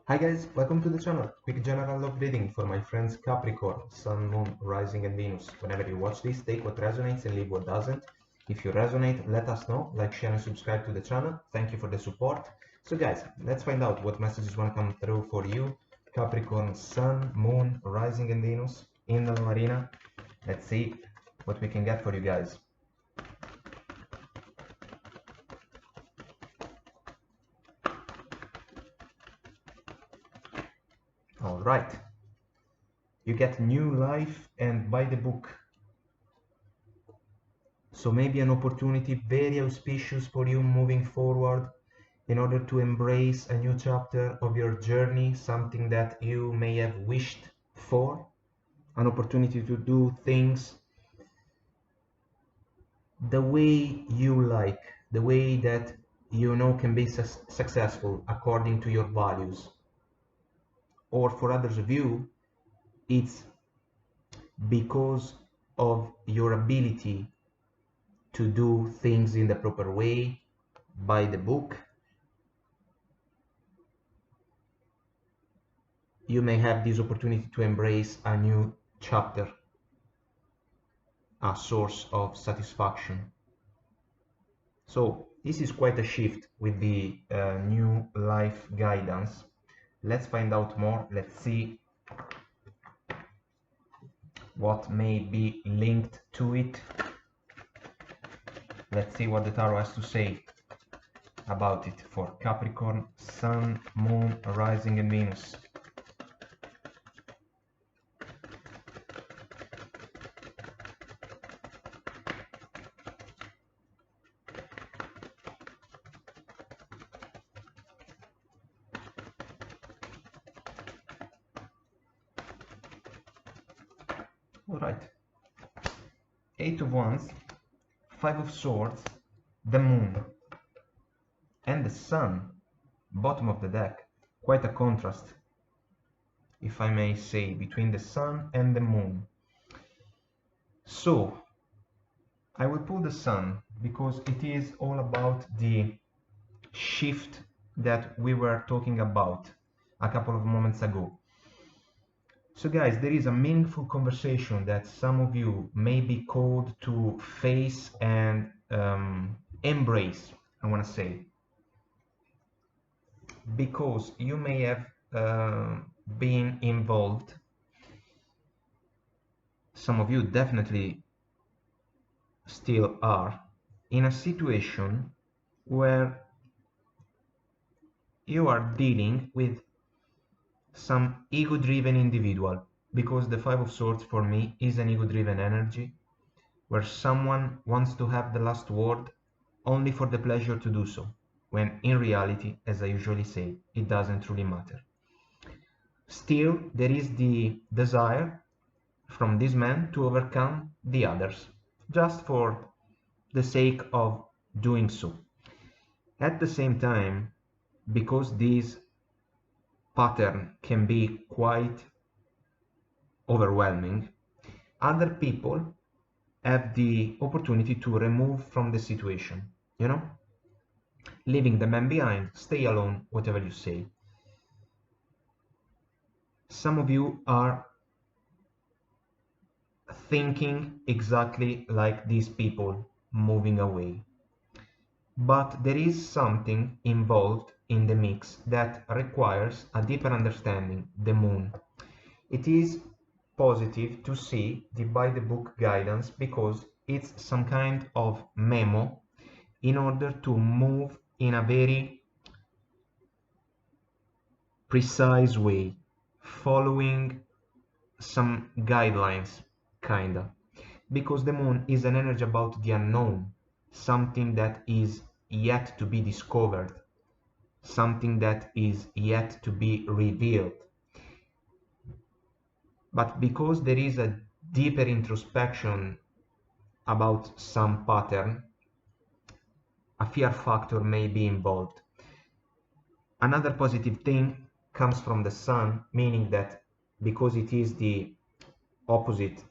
Hi guys, welcome to the channel. Quick general love reading for my friends Capricorn, Sun, Moon, Rising and Venus. Whenever you watch this, take what resonates and leave what doesn't. If you resonate, let us know. Like, share and subscribe to the channel. Thank you for the support. So guys, let's find out what messages want to come through for you. Capricorn, Sun, Moon, Rising and Venus in the Marina. Let's see what we can get for you guys. All right. You get new life and by the book. So maybe an opportunity very auspicious for you moving forward in order to embrace a new chapter of your journey, something that you may have wished for, an opportunity to do things the way you like, the way that you know can be successful according to your values. Or for others of you, it's because of your ability to do things in the proper way, by the book. You may have this opportunity to embrace a new chapter, a source of satisfaction. So this is quite a shift with the new life guidance. Let's find out more. Let's see what may be linked to it. Let's see what the tarot has to say about it for Capricorn, Sun, Moon, Rising and Venus. All right. Eight of Wands, Five of Swords, the Moon, and the Sun, bottom of the deck. Quite a contrast, if I may say, between the Sun and the Moon. So, I will pull the Sun because it is all about the shift that we were talking about a couple of moments ago. So guys, there is a meaningful conversation that some of you may be called to face and embrace, I want to say, because you may have been involved, some of you definitely still are, in a situation where you are dealing with some ego-driven individual, because the Five of Swords for me is an ego-driven energy where someone wants to have the last word only for the pleasure to do so, when in reality, as I usually say, it doesn't truly matter. Still, there is the desire from this man to overcome the others, just for the sake of doing so. At the same time, because this pattern can be quite overwhelming, other people have the opportunity to remove from the situation, you know, leaving the man behind, stay alone, whatever you say. Some of you are thinking exactly like these people moving away. But there is something involved in the mix that requires a deeper understanding, the Moon. It is positive to see the by the book guidance because it's some kind of memo in order to move in a very precise way, following some guidelines, kinda. Because the Moon is an energy about the unknown, something that is yet to be discovered, something that is yet to be revealed. But because there is a deeper introspection about some pattern, a fear factor may be involved. Another positive thing comes from the Sun, meaning that because it is the opposite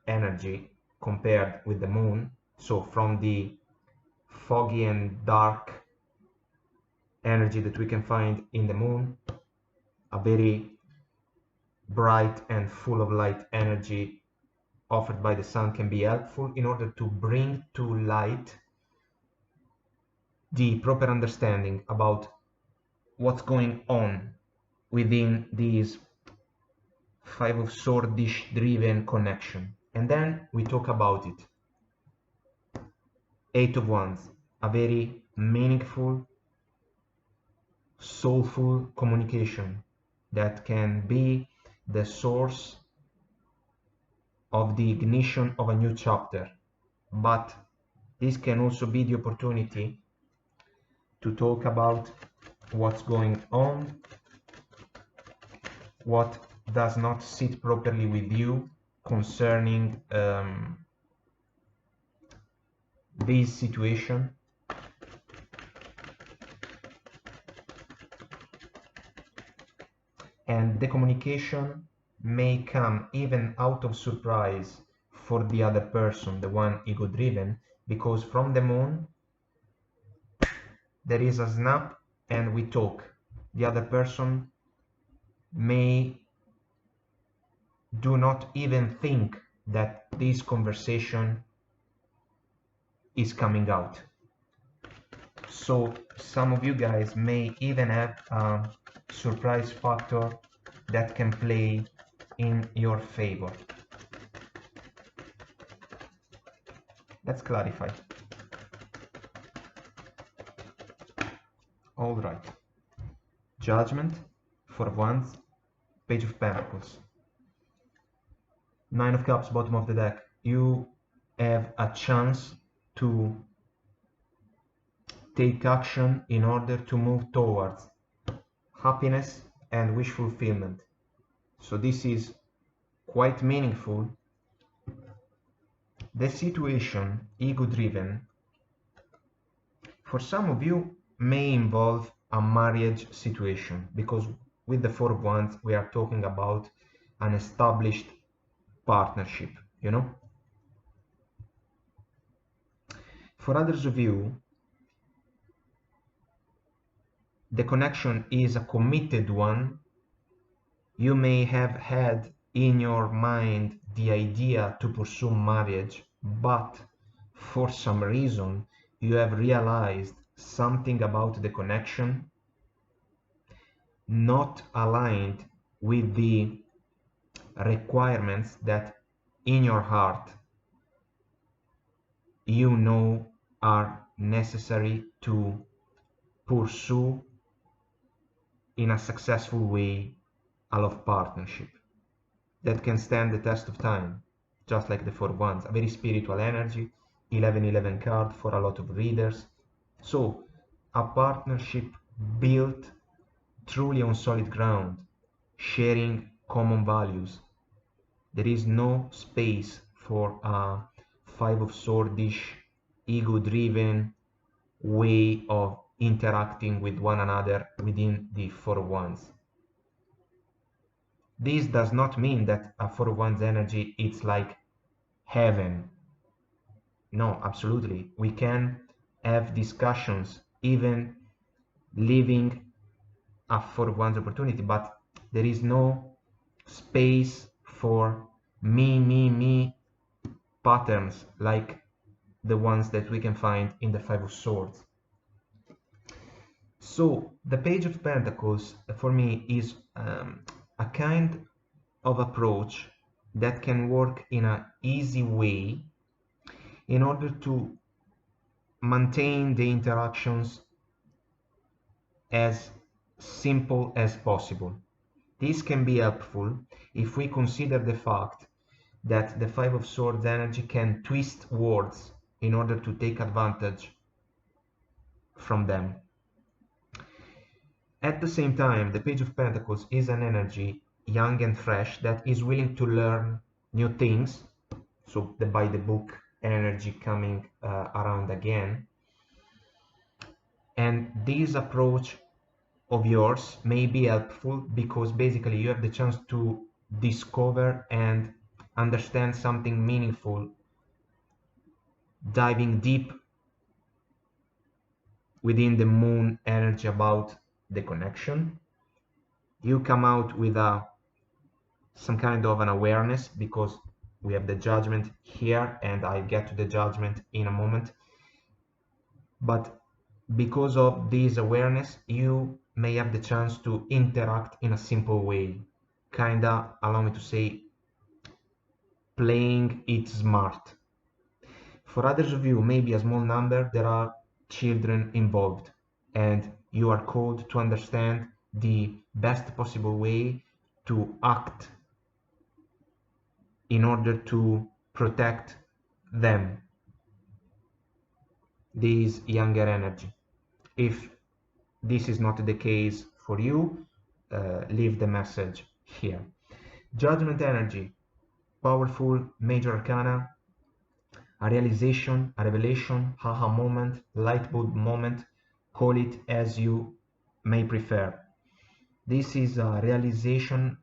energy compared with the Moon, so from the foggy and dark energy that we can find in the Moon, a very bright and full of light energy offered by the sun can be helpful in order to bring to light the proper understanding about what's going on within these Five of Swords driven connection. And then we talk about it. Eight of Wands, a very meaningful, soulful communication that can be the source of the ignition of a new chapter. But this can also be the opportunity to talk about what's going on, what does not sit properly with you concerning this situation. And the communication may come even out of surprise for the other person, the one ego driven, because from the moon there is a snap and we talk. The other person may do not even think that this conversation is coming out. So some of you guys may even have a surprise factor that can play in your favor. Let's clarify. All right. Judgment, Four of Wands, Page of Pentacles, Nine of Cups, bottom of the deck. You have a chance to take action in order to move towards happiness and wish fulfillment. So this is quite meaningful. The situation, ego driven, for some of you may involve a marriage situation, because with the Four of Wands we are talking about an established partnership, you know. For others of you, the connection is a committed one. You may have had in your mind the idea to pursue marriage, but for some reason you have realized something about the connection not aligned with the requirements that in your heart you know are necessary to pursue in a successful way a love partnership that can stand the test of time, just like the Four of Wands, a very spiritual energy, 1111 card for a lot of readers. So a partnership built truly on solid ground, sharing common values. There is no space for a Five of Swords ego-driven way of interacting with one another within the Four of Wands. This does not mean that a Four of Wands energy it's like heaven. No, absolutely. We can have discussions even leaving a Four of Wands opportunity, but there is no space for me patterns like the ones that we can find in the Five of Swords. So the Page of Pentacles for me is a kind of approach that can work in an easy way in order to maintain the interactions as simple as possible. This can be helpful if we consider the fact that the Five of Swords energy can twist words in order to take advantage from them. At the same time, the Page of Pentacles is an energy young and fresh that is willing to learn new things. So the by the book energy coming around again. And this approach of yours may be helpful because basically you have the chance to discover and understand something meaningful, diving deep within the moon energy about the connection. you come out with some kind of an awareness, because we have the judgment here, and I'll get to the judgment in a moment. But because of this awareness, you may have the chance to interact in a simple way, kinda, allow me to say, playing it smart. For others of you, maybe a small number, there are children involved, and you are called to understand the best possible way to act in order to protect them, this younger energy. If this is not the case for you, leave the message here. Judgment energy, powerful major arcana, a realization, a revelation, haha moment, light bulb moment, call it as you may prefer. This is a realization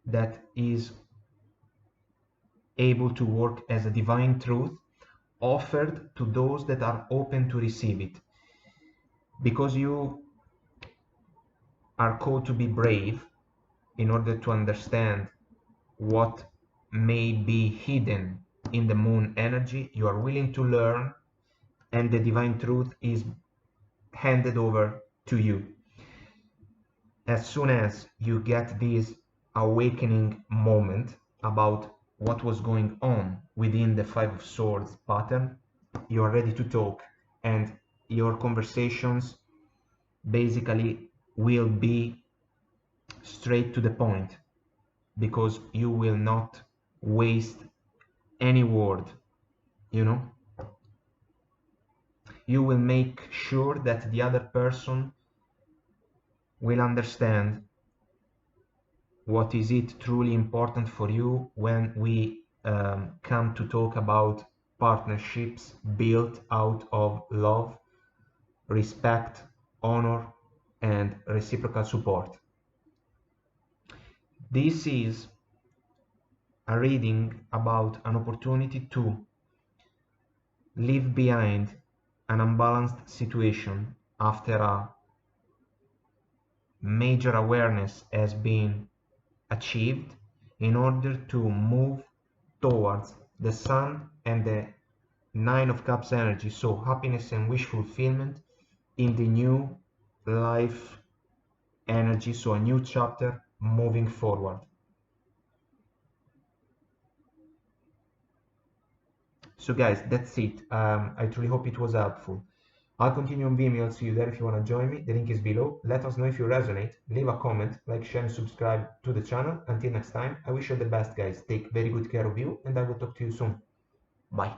that is able to work as a divine truth offered to those that are open to receive it. Because you are called to be brave in order to understand what may be hidden in the moon energy, you are willing to learn, and the divine truth is handed over to you. As soon as you get this awakening moment about what was going on within the Five of Swords pattern, you are ready to talk, and your conversations basically will be straight to the point, because you will not waste any word, you know. You will make sure that the other person will understand what is it truly important for you when we come to talk about partnerships built out of love, respect, honor, and reciprocal support. This is a reading about an opportunity to leave behind an unbalanced situation after a major awareness has been achieved, in order to move towards the Sun and the Nine of Cups energy, so happiness and wish fulfillment in the new life energy, so a new chapter moving forward. So guys, that's it. I truly hope it was helpful. I'll continue on Vimeo. I'll see you there if you want to join me. The link is below. Let us know if you resonate. Leave a comment, like, share, and subscribe to the channel. Until next time, I wish you the best, guys. Take very good care of you, and I will talk to you soon. Bye.